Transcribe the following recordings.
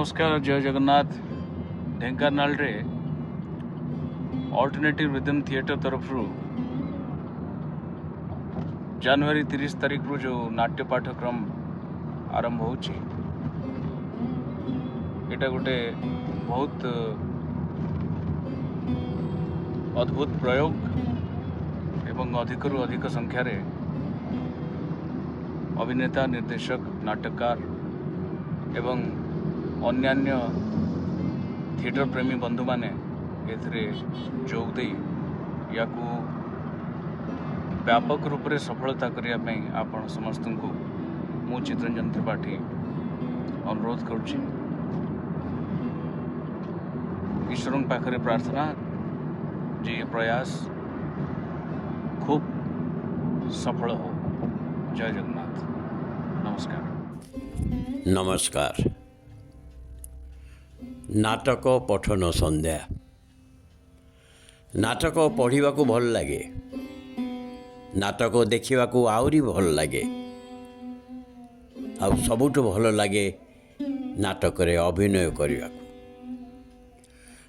नमस्कार जय जगन्नाथ ढेंकानाल रे अल्टरनेटिव रिदम थिएटर तरफ जनवरी 30 तारीख रु जो नाट्य पाठ्यक्रम आरंभ होची एटा गोटे बहुत अद्भुत प्रयोग एवं अधिकरु अधिक संख्या रे अभिनेता निर्देशक नाटककार एवं अन्यान्य थिएटर प्रेमी बंधु माने एथिरे जोग दे याकू व्यापक रूप से सफलता करिया पई आपण समस्त को मु चित्रंजन त्रिपाठी अनुरोध करुछि। ईश्वर पाखरे प्रार्थना जे ये प्रयास खूब सफल हो। जय जगन्नाथ। नमस्कार। नमस्कार। नाटक पठन संध्या नाटक पढ़ा भल लगे, नाटक देखा आहरी भल लगे, आ सबुठ भल लगे नाटक अभिनय करने।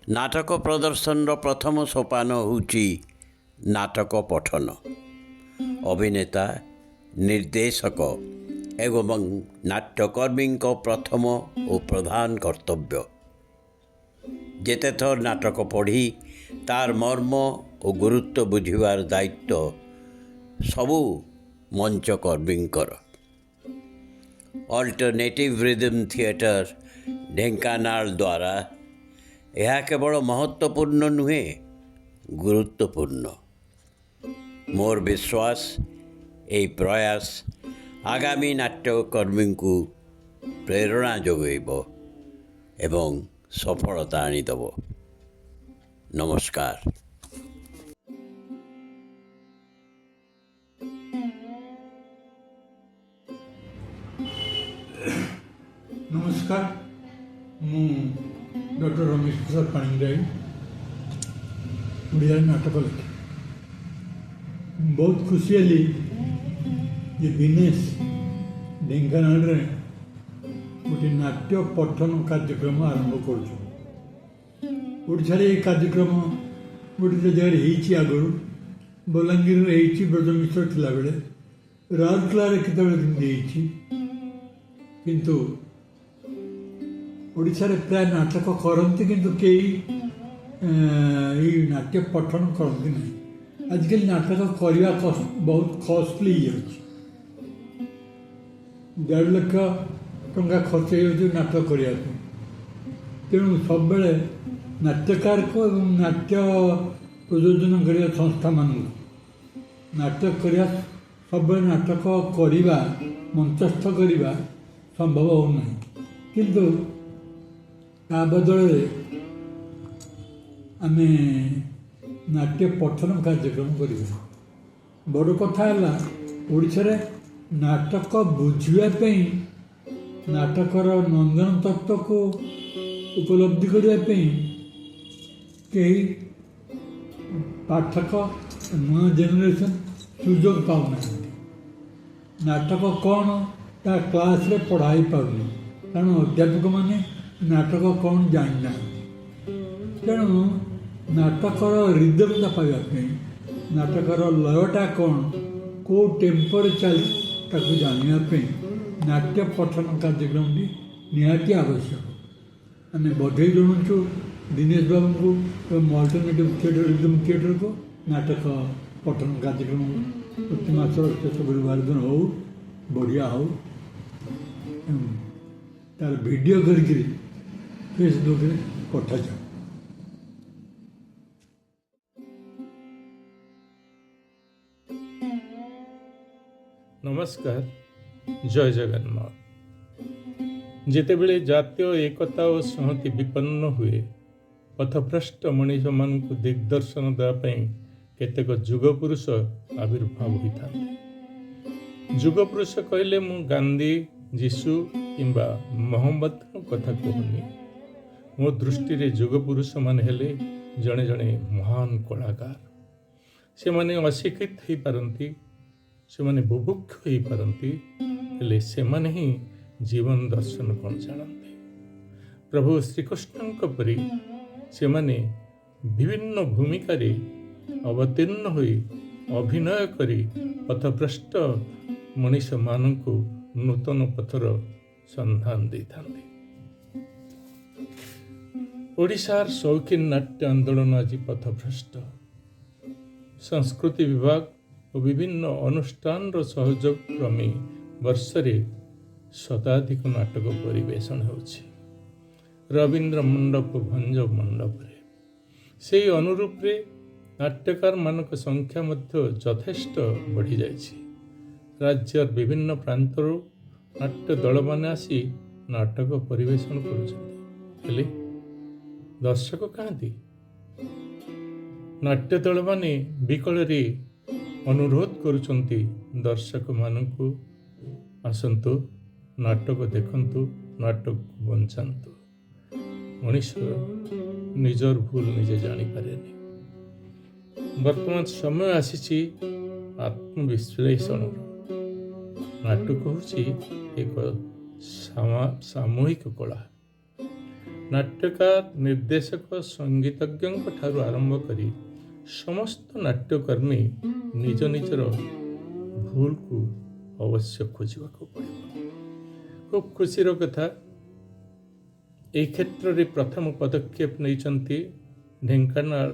नाटक प्रदर्शन प्रथम सोपान होची नाटक पठन। अभिनेता निर्देशक एवं नाट्यकर्मी प्रथम और प्रधान कर्तव्य। जेते थर नाटक पढ़ी तार मर्म और गुरुत्व बुझिबार दायित्व सबू मंचकर्मींकर। अल्टरनेटिव रिदम थिएटर ढेंकानाल द्वारा यह केवल महत्वपूर्ण नुहे, गुरुत्वपूर्ण। मोर विश्वास यही प्रयास आगामी नाट्यकर्मी को प्रेरणा जोगेब एवं सफलता आनीदेव। नमस्कार। नमस्कार, मु डॉक्टर रमेश प्रसाद पाणिग्राही ओडिया नाटक लिखे। बहुत खुशी हली जे दिनेश ढेंकानाल रे गोटे नाट्य पठन कार्यक्रम आरंभ करुछे। ये कार्यक्रम गोटे जगह आगुरी बलांगीर ब्रज मिश्र थिला बेले राउरकेला केतबेले किंतु ओडिशा रे प्राय नाटक करती किंतु कई नाट्य पठन करती नहीं। आजकल नाटक करने बहुत कॉस्टली हो, 1.5 लाख टंका खर्च हो नाटक करने। तेणु सब बेले नाट्यकार को नाट्य प्रयोजन करने संस्था मान नाटक करने सब नाटक करवा मंचस्थ करवा संभव होना, किंतु ता बदल आम नाट्य पठन कार्यक्रम करवा। बड़ कथा है ओडिशा रे नाटक बुझापी नाटकर नंदन तत्व को उपलब्धि करने कई पाठक नुआ जेनेरेशन सुजोग पाऊना। नाटक कौन ता क्लास रे पढ़ाई पाऊनी, कारण अध्यापक माने नाटक कौन जाना। तेणु नाटकर रिदमता पाइबापी नाटकर लयटा कौन को टेम्पर चली ताकू जानापी नाट्य पठन कार्यक्रम निहाती आवश्यक। आम बधाई जनाऊँ दिनेश बाबू को एवं अल्टरनेटिव थिएटर रिदम थिएटर को नाटक पठन कार्यक्रम प्रति मासर शेष गुरुवार दिन हो बढ़िया हो। तार वीडियो करके फेसबुक रे पठा जाओ। नमस्कार। जय जगन्नाथ। जितेबले जातीय एकता और संहति विपन्न हुए पथभ्रष्ट मनीष मान दिग्दर्शन देवाई केतेक जुगपुरुष आविर्भाव होता। जुगपुरुष कहले मु गांधी, जीशु किंबा मोहम्मद कथा कहूनी। मो दृष्टि रे जुगपुरुष मान हेले जड़े जड़े महान कलाकार। से माने अशिक्षित हो पारती, से माने बुभुक्ष हो पारती, हेले से माने ही जीवन दर्शन कौन जानते। प्रभु श्रीकृष्णଙ୍କ ପରି ସେମାନେ ବିଭିନ୍ନ ଭୂମିକାରେ ଅବତୀର୍ଣ୍ଣ ହୋଇ ଅଭିନୟ କରି ପଥଭ୍ରଷ୍ଟ ମଣିଷମାନଙ୍କୁ ନୂତନ ପଥର ସନ୍ଧାନ ଦେଇଥାନ୍ତି। ଓଡ଼ିଶାର ଶୌଖିନ ନାଟ୍ୟ ଆନ୍ଦୋଳନ ଆଜି ପଥଭ୍ରଷ୍ଟ। ସଂସ୍କୃତି ବିଭାଗ ଓ ବିଭିନ୍ନ ଅନୁଷ୍ଠାନର ସହଯୋଗ କ୍ରମେ ବର୍ଷରେ ଶତାଧିକ ନାଟକ ପରିବେଷଣ ହେଉଛି ରବୀନ୍ଦ୍ର ମଣ୍ଡପ ଭଞ୍ଜ ମଣ୍ଡପରେ। ସେହି ଅନୁରୂପରେ ନାଟ୍ୟକାରମାନଙ୍କ ସଂଖ୍ୟା ମଧ୍ୟ ଯଥେଷ୍ଟ ବଢ଼ିଯାଇଛି। ରାଜ୍ୟର ବିଭିନ୍ନ ପ୍ରାନ୍ତରୁ ନାଟ୍ୟ ଦଳମାନେ ଆସି ନାଟକ ପରିବେଷଣ କରୁଛନ୍ତି, ହେଲେ ଦର୍ଶକ କାହାନ୍ତି? ନାଟ୍ୟ ଦଳମାନେ ବିକଳରେ ଅନୁରୋଧ କରୁଛନ୍ତି ଦର୍ଶକମାନଙ୍କୁ, ଆସନ୍ତୁ ନାଟକ ଦେଖନ୍ତୁ, ନାଟକକୁ ବଞ୍ଚାନ୍ତୁ। ମଣିଷ ନିଜର ଭୁଲ ନିଜେ ଜାଣିପାରେନି। ବର୍ତ୍ତମାନ ସମୟ ଆସିଛି ଆତ୍ମବିଶ୍ଳେଷଣର। ନାଟକ ହେଉଛି ଏକ ସାମୂହିକ କଳା। ନାଟ୍ୟକାର, ନିର୍ଦ୍ଦେଶକ, ସଙ୍ଗୀତଜ୍ଞଙ୍କ ଠାରୁ ଆରମ୍ଭ କରି ସମସ୍ତ ନାଟ୍ୟକର୍ମୀ ନିଜ ନିଜର ଭୁଲକୁ ଅବଶ୍ୟ ଖୋଜିବାକୁ ପଡ଼ିବ। ଖୁବ୍ ଖୁସିର କଥା, ଏହି କ୍ଷେତ୍ରରେ ପ୍ରଥମ ପଦକ୍ଷେପ ନେଇଛନ୍ତି ଢେଙ୍କାନାଳ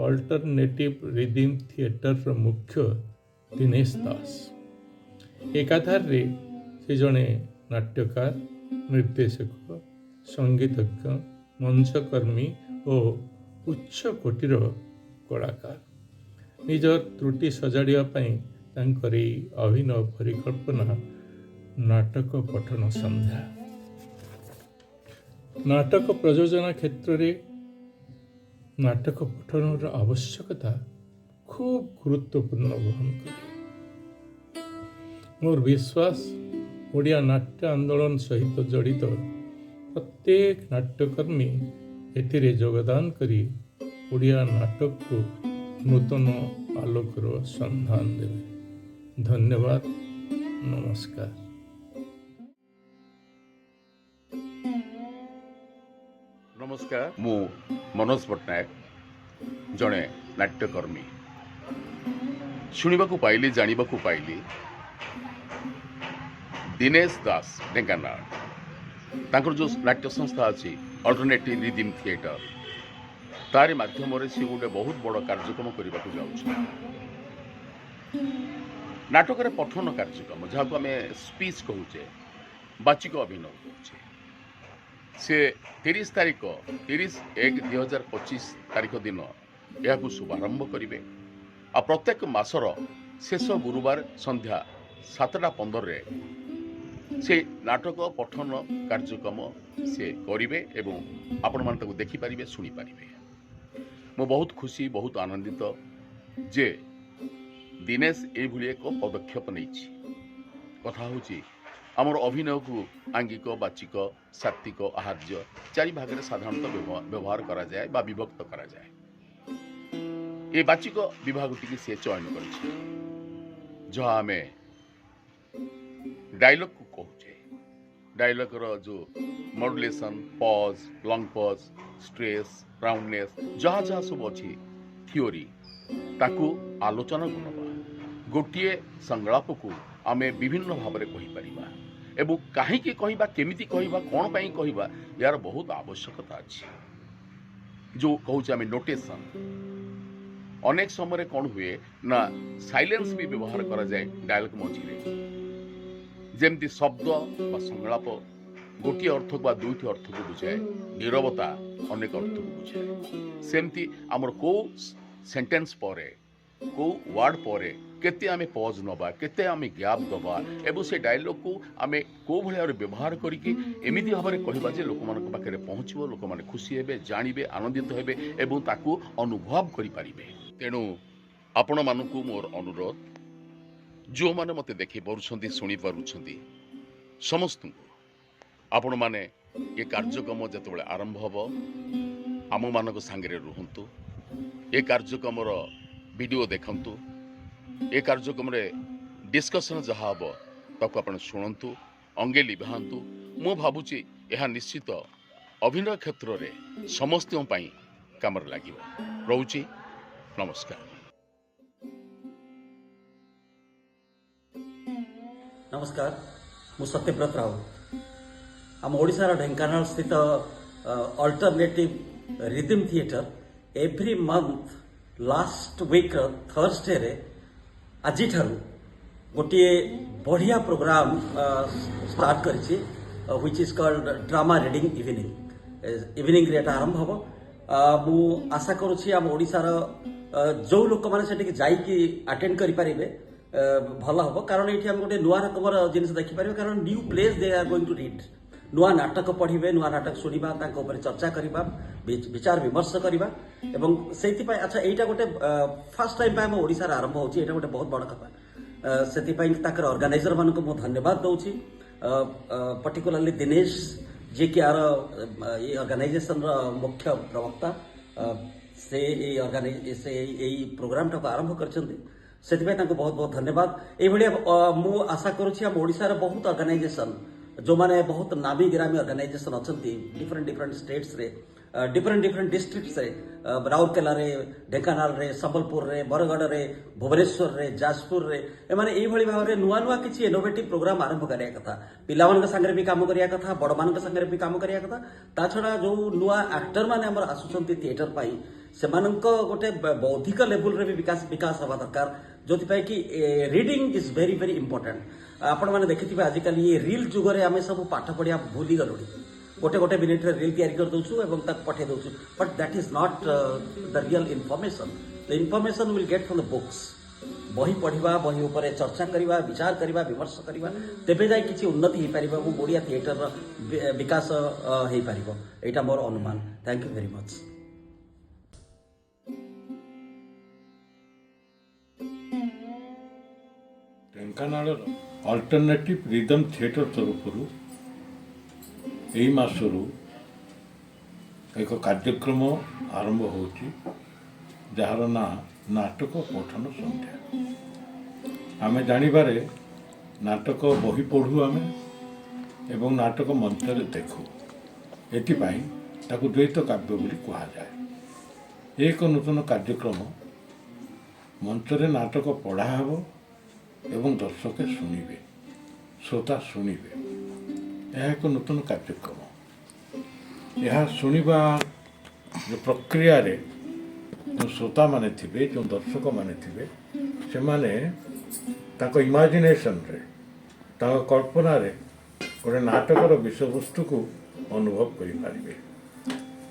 ଅଲ୍ଟରନେଟିଭ୍ ରିଦିମ୍ ଥିଏଟରର ମୁଖ୍ୟ ଦିନେଶ ଦାସ। ଏକାଧାରରେ ସେ ଜଣେ ନାଟ୍ୟକାର, ନିର୍ଦ୍ଦେଶକ, ସଙ୍ଗୀତଜ୍ଞ, ମଞ୍ଚକର୍ମୀ ଓ ଉଚ୍ଚ କୋଟିର କଳାକାର। ନିଜର ତ୍ରୁଟି ସଜାଡ଼ିବା ପାଇଁ ତାଙ୍କର ଏହି ଅଭିନବ ପରିକଳ୍ପନା ନାଟକ ପଠନ ସନ୍ଧ୍ୟା। ନାଟକ ପ୍ରଯୋଜନା କ୍ଷେତ୍ରରେ ନାଟକ ପଠନର ଆବଶ୍ୟକତା ଖୁବ୍ ଗୁରୁତ୍ୱପୂର୍ଣ୍ଣ ବହନ କରେ। ମୋର ବିଶ୍ୱାସ, ଓଡ଼ିଆ ନାଟ୍ୟ ଆନ୍ଦୋଳନ ସହିତ ଜଡ଼ିତ ପ୍ରତ୍ୟେକ ନାଟ୍ୟକର୍ମୀ ଏଥିରେ ଯୋଗଦାନ କରି ଓଡ଼ିଆ ନାଟକକୁ ନୂତନ ଆଲୋକର ସନ୍ଧାନ ଦେବେ। ଧନ୍ୟବାଦ, ନମସ୍କାର। ନମସ୍କାର, ମୁଁ ମନୋଜ ପଟ୍ଟନାୟକ, ଜଣେ ନାଟ୍ୟକର୍ମୀ। ଶୁଣିବାକୁ ପାଇଲି, ଜାଣିବାକୁ ପାଇଲି, ଦିନେଶ ଦାସ ଢେଙ୍କାନାଳ, ତାଙ୍କର ଯେଉଁ ନାଟ୍ୟ ସଂସ୍ଥା ଅଛି ଅଲ୍ଟରନେଟିଭ୍ ରିଦିମ୍ ଥିଏଟର, ତାରି ମାଧ୍ୟମରେ ସେ ଗୋଟେ ବହୁତ ବଡ଼ କାର୍ଯ୍ୟକ୍ରମ କରିବାକୁ ଯାଉଛି। ନାଟକରେ ପଠନ କାର୍ଯ୍ୟକ୍ରମ, ଯାହାକୁ ଆମେ ସ୍ପିଚ୍ କହୁଛେ, ବାଚିକ ଅଭିନୟ କହୁଛେ, ସେ 30/1/2025 ତାରିଖ ଦିନ ଏହାକୁ ଶୁଭାରମ୍ଭ କରିବେ। ଆଉ ପ୍ରତ୍ୟେକ ମାସର ଶେଷ ଗୁରୁବାର ସନ୍ଧ୍ୟା 7:15ରେ ସେ ନାଟକ ପଠନ କାର୍ଯ୍ୟକ୍ରମ ସେ କରିବେ ଏବଂ ଆପଣମାନେ ତାକୁ ଦେଖିପାରିବେ, ଶୁଣିପାରିବେ। ମୁଁ ବହୁତ ଖୁସି, ବହୁତ ଆନନ୍ଦିତ ଯେ ଦିନେଶ ଏଇଭଳି ଏକ ପଦକ୍ଷେପ ନେଇଛି। କଥା ହେଉଛି, ଆମର ଅଭିନୟକୁ ଆଙ୍ଗିକ, ବାଚିକ, ସାତ୍ତ୍ୱିକ, ଆହାର୍ଯ୍ୟ ଚାରି ଭାଗରେ ସାଧାରଣତଃ ବ୍ୟବହାର କରାଯାଏ ବା ବିଭକ୍ତ କରାଯାଏ। ଏ ବାଚିକ ବିଭାଗଟିକୁ ସେ ଚୟନ କରିଛି, ଯାହା ଆମେ ଡାଇଲଗ୍କୁ କହୁଛେ। ଡାଇଲଗ୍ର ଯେଉଁ modulation, pause, long pause, stress, roundness, ଯାହା ଯାହା ସବୁ ଅଛି ଥିଓରି, ତାକୁ ଆଲୋଚନାକୁ ନେବା। ଗୋଟିଏ ସଂଳାପକୁ ଆମେ ବିଭିନ୍ନ ଭାବରେ କହିପାରିବା ଏବଂ କାହିଁକି କହିବା, କେମିତି କହିବା, କ'ଣ ପାଇଁ କହିବା, ଏହାର ବହୁତ ଆବଶ୍ୟକତା ଅଛି। ଯେଉଁ କହୁଛେ ଆମେ ନୋଟେସନ୍, ଅନେକ ସମୟରେ କ'ଣ ହୁଏ ନା ସାଇଲେନ୍ସ ବି ବ୍ୟବହାର କରାଯାଏ ଡାୟଲଗ୍ ମଝିରେ। ଯେମିତି ଶବ୍ଦ ବା ସଂଳାପ ଗୋଟିଏ ଅର୍ଥକୁ ବା ଦୁଇଟି ଅର୍ଥକୁ ବୁଝାଏ, ନୀରବତା ଅନେକ ଅର୍ଥକୁ ବୁଝାଏ। ସେମିତି ଆମର କେଉଁ ସେଣ୍ଟେନ୍ସ ପରେ, କେଉଁ ୱାର୍ଡ ପରେ କେତେ ଆମେ ପଜ୍ ନେବା, କେତେ ଆମେ ଗ୍ୟାପ୍ ଦେବା ଏବଂ ସେ ଡାଇଲଗ୍କୁ ଆମେ କେଉଁ ଭଳି ଭାବରେ ବ୍ୟବହାର କରିକି ଏମିତି ଭାବରେ କହିବା ଯେ ଲୋକମାନଙ୍କ ପାଖରେ ପହଞ୍ଚିବ, ଲୋକମାନେ ଖୁସି ହେବେ, ଜାଣିବେ, ଆନନ୍ଦିତ ହେବେ ଏବଂ ତାକୁ ଅନୁଭବ କରିପାରିବେ। ତେଣୁ ଆପଣମାନଙ୍କୁ ମୋର ଅନୁରୋଧ, ଯେଉଁମାନେ ମୋତେ ଦେଖିପାରୁଛନ୍ତି, ଶୁଣିପାରୁଛନ୍ତି, ସମସ୍ତଙ୍କୁ ଆପଣମାନେ ଏ କାର୍ଯ୍ୟକ୍ରମ ଯେତେବେଳେ ଆରମ୍ଭ ହେବ ଆମମାନଙ୍କ ସାଙ୍ଗରେ ରୁହନ୍ତୁ, ଏ କାର୍ଯ୍ୟକ୍ରମର ଭିଡ଼ିଓ ଦେଖନ୍ତୁ, ଏ କାର୍ଯ୍ୟକ୍ରମରେ ଡିସ୍କସନ୍ ଯାହା ହେବ ତାକୁ ଆପଣ ଶୁଣନ୍ତୁ, ଅଙ୍ଗେ ଲିଭାନ୍ତୁ। ମୁଁ ଭାବୁଛି ଏହା ନିଶ୍ଚିତ अभिनय क्षेत्र में समस्त काम लगे रोचे नमस्कार। नमस्कार मु सत्यव्रत राउत आम ओडिशार ढेंकानाल स्थित alternative rhythm theatre every month last week Thursday रे आज गोटे बढ़िया प्रोग्राम स्टार्ट करिछि which is called drama reading evening रे आरंभ हम मु आशा करुछि आम ओडिशार जो लोक माने सेठी जाइकी अटेंड करि परिबे भल हम कारण ये गोटे नुआ रकम जिन देखिपर कारण new place they are going to read नुआ नाटक पढ़े नुआ नाटक शुणा चर्चा करवा विचार विमर्श करवा से अच्छा यहाँ गोटे फास्ट टाइम आम ओडिशार आरंभ होची एटा गोटे बहुत बड़ कथा से ऑर्गेनाइजर मान को धन्यवाद दूसरी पर्टिकुलरली दिनेश जी कि यार ये ऑर्गेनाइजेशन मुख्य प्रवक्ता से प्रोग्राम टाक आरंभ कर से बहुत बहुत धन्यवाद ये मु आशा करुँच आम ओडिशार बहुत ऑर्गेनाइजेशन जो माने बहुत नामी गिरामी ऑर्गेनाइजेशन अच्छा डिफरेंट स्टेट्स रे डिफरेंट डिस्ट्रिक्ट्स रे राउरकेला रे ढेंकानाल रे संबलपुर रे बरगढ़ रे भुवनेश्वर रे जाजपुर रे एमाने एई भली भाव रे नुआ नुआ किछि इनोवेटिव प्रोग्राम आरंभ करिया कथा पिलामान के संगे भी काम करिया कथा बड़मान के संगे भी काम करिया कथा ता छडा जो नुआ एक्टर माने हमर आसुचंती थिएटर पाई सेमानंक गोटे बौद्धिक लेवल रे भी विकास हवा दरकार जो कि reading is very very important आपण मैंने देखिए आजिकल ये रील जुगरे आम सब पाठ पढ़िया भूली गलु गोटे गोटे मिनिट रील तैयारी कर दउछु एवं तक पठे दउछु but that is not the real information the information will get from the books बही पढ़ा बही उपर चर्चा करवा विचार करवा विमर्श करवा तेबे जाय किछि उन्नति हो पारिबा वो ओडिया थिएटर विकास हो पारिबो एटा मोर अनुमान thank you very much. Dhenkanal alternative rhythm theatre तरफ यही मासरू एक कार्यक्रम आरंभ होची जार ना नाटक पठन संध्या आमे जानिबारे नाटक बही पढ़ू आमे एवं नाटक मंचरे देखू एथिपाई ताकू द्वैत काव्य बोली कहा जाए एक नूतन कार्यक्रम मंचरे नाटक पढ़ा हेबो एवं दर्शक शुणिबे श्रोता शुणिबे यह एक नूतन कार्यक्रम यह शुणिबा जो प्रक्रिया रे जो श्रोता माने थिबे जो दर्शक माने थिबे से माने ताको इमेजिनेशन रे ताको कल्पना रे गोटे नाटकर विषय वस्तु को अनुभव करि पारिबे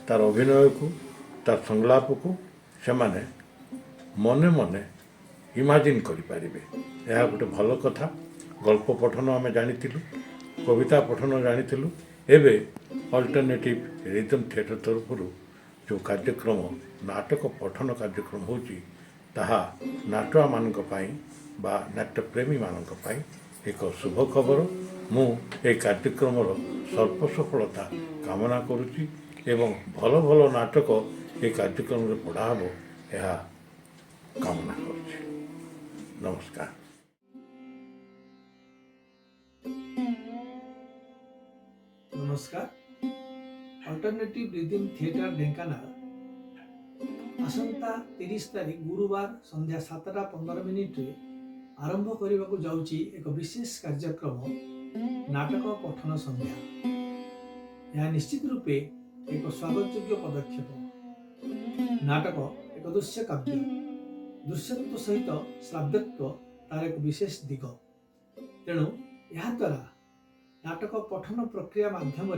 तार अभिनय को तार संलाप को से माने मने मने इमाजिन करिपारिबे यह गोटे भल कथा गल्प पठन आम जानी कविता पठन जानी एवं अल्टरनेटिव रिदम थिएटर तरफ जो कार्यक्रम नाटक पठन कार्यक्रम होची ताहा नाटुआ मानक पाई बा नाट्यप्रेमी मानक पाई एक शुभ खबर मु ए कार्यक्रम सर्व सफलता कामना करुची एवं भल भल नाटक ए कार्यक्रम रे पढ़ा हबो यह कामना करुची। नमस्कार। नमस्कार अल्टरनेटिव रिदम थिएटर ढेंकानाल आसंता 30 तारीख गुरुवार संध्या 7:15 रे आरंभ करने को जाउची एक विशेष कार्यक्रम नाटक पठन संध्या यह निश्चित रूपे एक स्वागतयोग्य पदक्षेप नाटक एक दृश्य काव्य दृश्यत्व सहित श्राव्यत्व तार एक विशेष दिग तेणु या द्वारा नाटक पठन प्रक्रिया माध्यम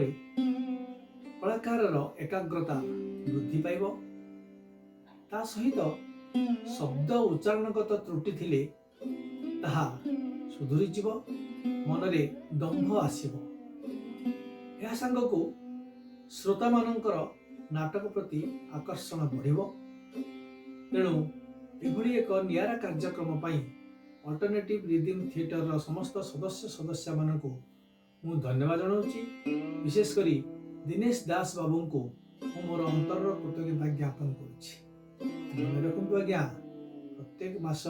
कलाकार एकाग्रता वृद्धि पाइब ता सहित शब्द उच्चारणगत त्रुटि थिले ताहा सुधुरी जीव मनरे दंभ आसीबो या संग को श्रोता मानकर नाटक प्रति आकर्षण बढ़िबो तेणु एभली एक नियारा कार्यक्रम पाई अल्टरनेटिव रिदम थिएटर समस्त सदस्य मानकु मु धन्यवाद जनाऊँगी विशेष करी दिनेश दास बाबू को मोर अंतर कृतज्ञता ज्ञापन करुँच रखु आज्ञा प्रत्येक मास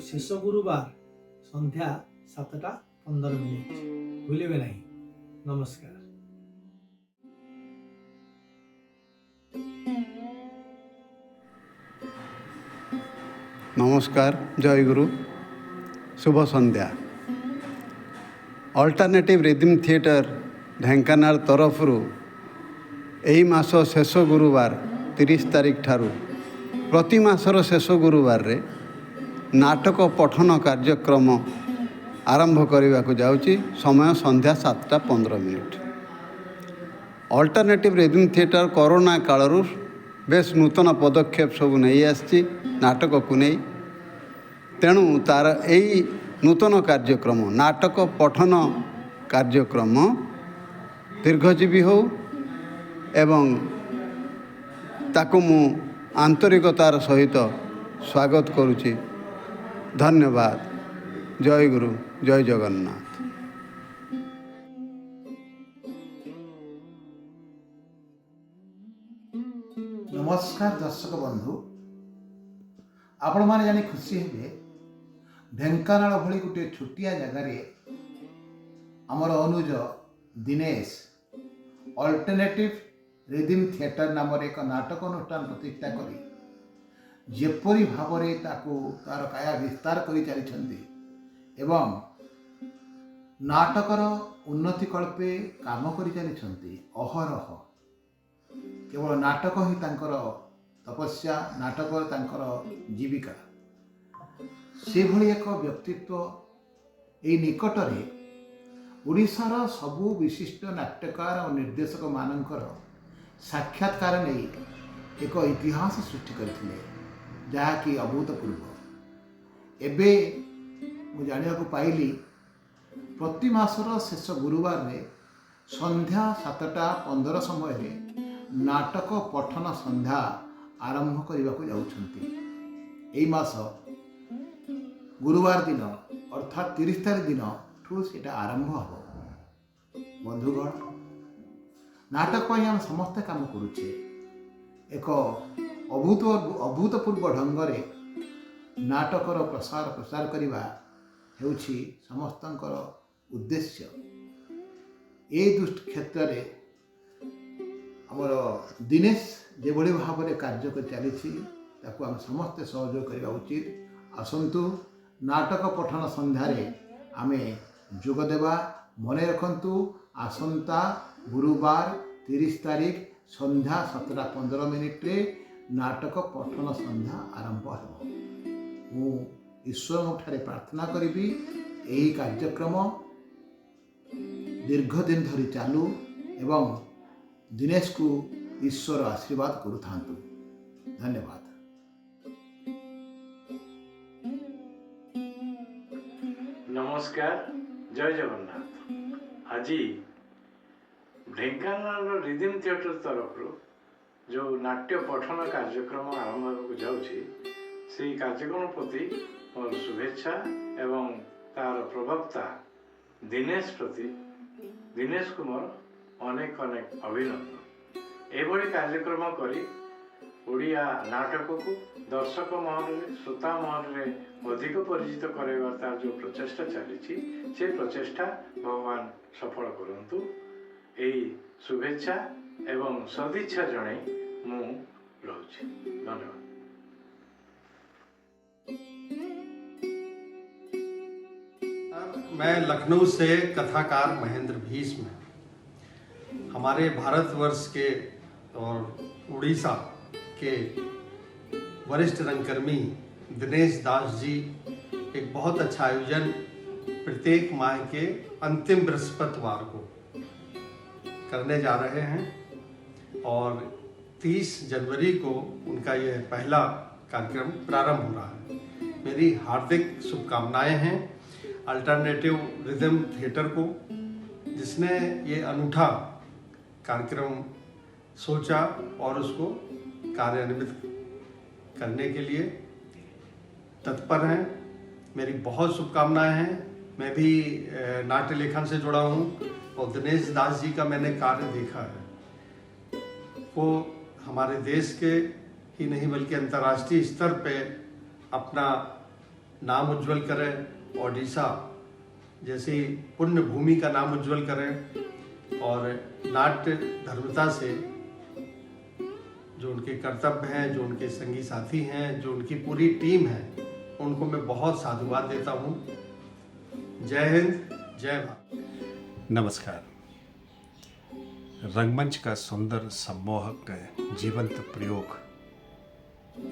शेष गुरुवार संध्या 7:15 भूलिबे नहीं। नमस्कार। नमस्कार जय गुरु शुभ संध्या अल्टरनेटिव रिदम थिएटर ढेंकानाल तरफरु एही मास शेष गुरुवार 30 तारिख ठारू प्रति मासर शेष गुरुवार रे नाटक पठन कार्यक्रम आरंभ करने को जाउची। समय संध्या 7:15 अल्टरनेटिव रिदम थिएटर कोरोना कालरू बेस नूतन पदक्षेप सब नहीं आसी नाटक को नहीं तेणु तार यही नूतन कार्यक्रम नाटक पठन कार्यक्रम दीर्घजीवी हो एवं ताकू मु आंतरिकतार सहित स्वागत करुछि। धन्यवाद। जय गुरु जय जगन्नाथ। नमस्कार दर्शक बंधु आपण माने जानी खुशी हेबे ढेंकानाल भली गोटे छोटिया जगार आमर अनुज दिनेश अल्टरनेटिव रिदम थिएटर नाम एक नाटक अनुष्ठान प्रतिष्ठा करी जेपरी भाव में तार काया विस्तार कर चली एवं नाटकर उन्नति कल्पे काम कर चली अहरह केवल नाटक ही तांकर तपस्या नाटक तांकर जीविका से भली एक व्यक्तित्व यही निकटरे ओडिशार सबु विशिष्ट नाट्यकार और निर्देशक मानकर साक्षात्कार नहीं एक इतिहास सृष्टि करथिले जहाँकि अभूतपूर्व। एबे मु जानिया को पाइली प्रति मासर शेष गुरुवार रे संध्या 7:15 समय रे नाटक पठन संध्या आरंभ करने को जाउछंती। एई मास गुरुवार दिन अर्थात 30 तारिख दिन ठू सेटा आरंभ हो। बंधुगण नाटक पर हम समस्त काम करुचे एक अभूतपूर्व ढंग रे नाटकर प्रसार करवा हेउछि समस्तंकर उद्देश्य। ए दुष्ट क्षेत्र रे आमर दिनेश जेभली भाव में कार्य कर चली आम समस्ते सहयोग करने उचित। आसतु नाटक पठन संध्यारे आमे जोग देवा। मन रखंतु आसंता गुरुवार 30 तारिख संध्या 7:15 नाटक पठन संध्या आरंभ हो। मु ईश्वर ठारे प्रार्थना करी यही कार्यक्रम दीर्घ दिन धरी चालू एवं दिनेश को ईश्वर आशीर्वाद करुथांतु। धन्यवाद। नमस्कार जय जगन्नाथ। आज ढेंकानाल रिदम थिएटर तरफ जो नाट्य पठन कार्यक्रम आरंभ हो जाउछि से कार्यक्रम प्रति मोर शुभेच्छा एवं तार प्रवक्ता दिनेश प्रति दिनेश कुमार अनेक अनेक अभिनंदन। एभली कार्यक्रम करी ओडिया नाटक को दर्शक महल में श्रोता महल में अधिक परिचित कराइबार तार जो प्रचेष्टा चली से प्रचेष्टा भगवान सफल करंतु। एई शुभेच्छा एवं सदिच्छा जणाई मु रहुछि। धन्यवाद। मैं लखनऊ से कथाकार महेंद्र भीष्म। हमारे भारतवर्ष के और उड़ीसा के वरिष्ठ रंगकर्मी दिनेश दास जी एक बहुत अच्छा आयोजन प्रत्येक माह के अंतिम बृहस्पतिवार को करने जा रहे हैं और 30 जनवरी को उनका यह पहला कार्यक्रम प्रारंभ हो रहा है। मेरी हार्दिक शुभकामनाएं हैं अल्टरनेटिव रिदम थिएटर को, जिसने ये अनूठा कार्यक्रम सोचा और उसको कार्यान्वित करने के लिए तत्पर हैं। मेरी बहुत शुभकामनाएं हैं। मैं भी नाट्य लेखन से जुड़ा हूँ और दिनेश दास जी का मैंने कार्य देखा है। वो हमारे देश के ही नहीं बल्कि अंतर्राष्ट्रीय स्तर पे अपना नाम उज्जवल करें, ओडिशा जैसी पुण्य भूमि का नाम उज्जवल करें और नाट्य धर्मता से जो उनके कर्तव्य हैं, जो उनके संगी साथी हैं, जो उनकी पूरी टीम है, उनको मैं बहुत साधुवाद देता हूँ। जय हिंद, जय भारत। नमस्कार। रंगमंच का सुंदर सम्मोहक जीवंत प्रयोग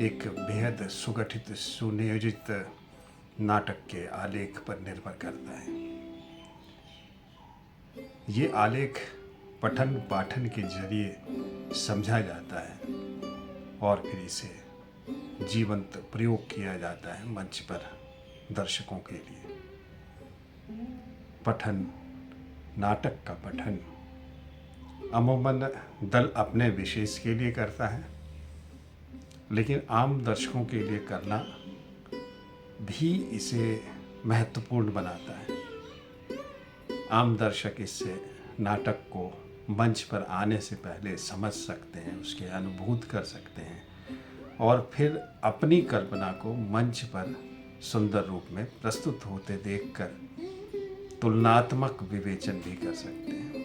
एक बेहद सुगठित सुनियोजित नाटक के आलेख पर निर्भर करता है। ये आलेख पठन पाठन के जरिए समझा जाता है और फिर इसे जीवंत प्रयोग किया जाता है मंच पर दर्शकों के लिए। पठन, नाटक का पठन अमूमन दल अपने विशेष के लिए करता है, लेकिन आम दर्शकों के लिए करना भी इसे महत्वपूर्ण बनाता है। आम दर्शक इससे नाटक को मंच पर आने से पहले समझ सकते हैं, उसके अनुभूत कर सकते हैं और फिर अपनी कल्पना को मंच पर सुंदर रूप में प्रस्तुत होते देखकर तुलनात्मक विवेचन भी कर सकते हैं।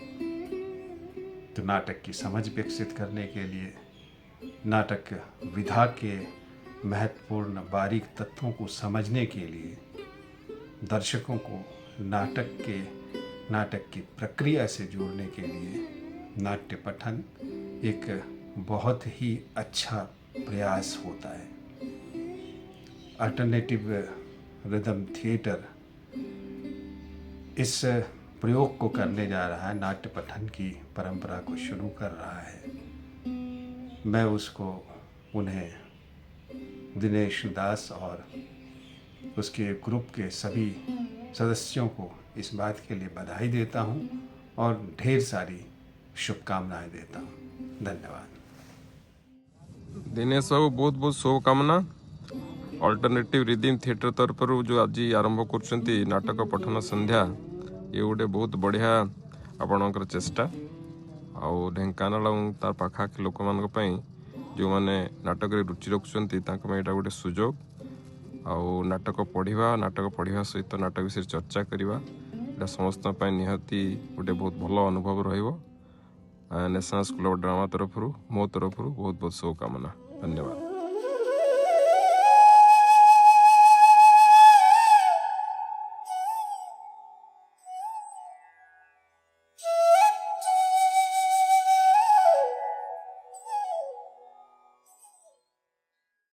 तो नाटक की समझ विकसित करने के लिए, नाटक विधा के महत्वपूर्ण बारीक तत्वों को समझने के लिए दर्शकों को नाटक की प्रक्रिया से जोड़ने के लिए नाट्य पठन एक बहुत ही अच्छा प्रयास होता है। अल्टरनेटिव रिदम थिएटर इस प्रयोग को करने जा रहा है, नाट्य पठन की परंपरा को शुरू कर रहा है। मैं उन्हें दिनेश दास और उसके ग्रुप के सभी सदस्यों को इस बात के लिए बधाई देता हूं और ढेर सारी शुभकामनाएं देता हूं। धन्यवाद। दिनेश बाबू बहुत बहुत शुभकामना। अल्टरनेटिव रिदम थिएटर तरफ जो आज आरंभ कर नाटक पठन संध्या, ये गोटे बहुत बढ़िया आपणकर चेष्टा। आउ ढेंकानाल तार पाखापाखि लोक मान जो मैंने नाटक रुचि रखुंट यहाँ गोटे सुजोग। आउ नाटक पढ़ा सहित नाटक विषय चर्चा करवा समस्त निहाती गोटे बहुत भल अनुभव रहिबो। नेशनल स्कूल ऑफ ड्रामा तरफ मो तरफ बहुत बहुत शुभकामना। धन्यवाद।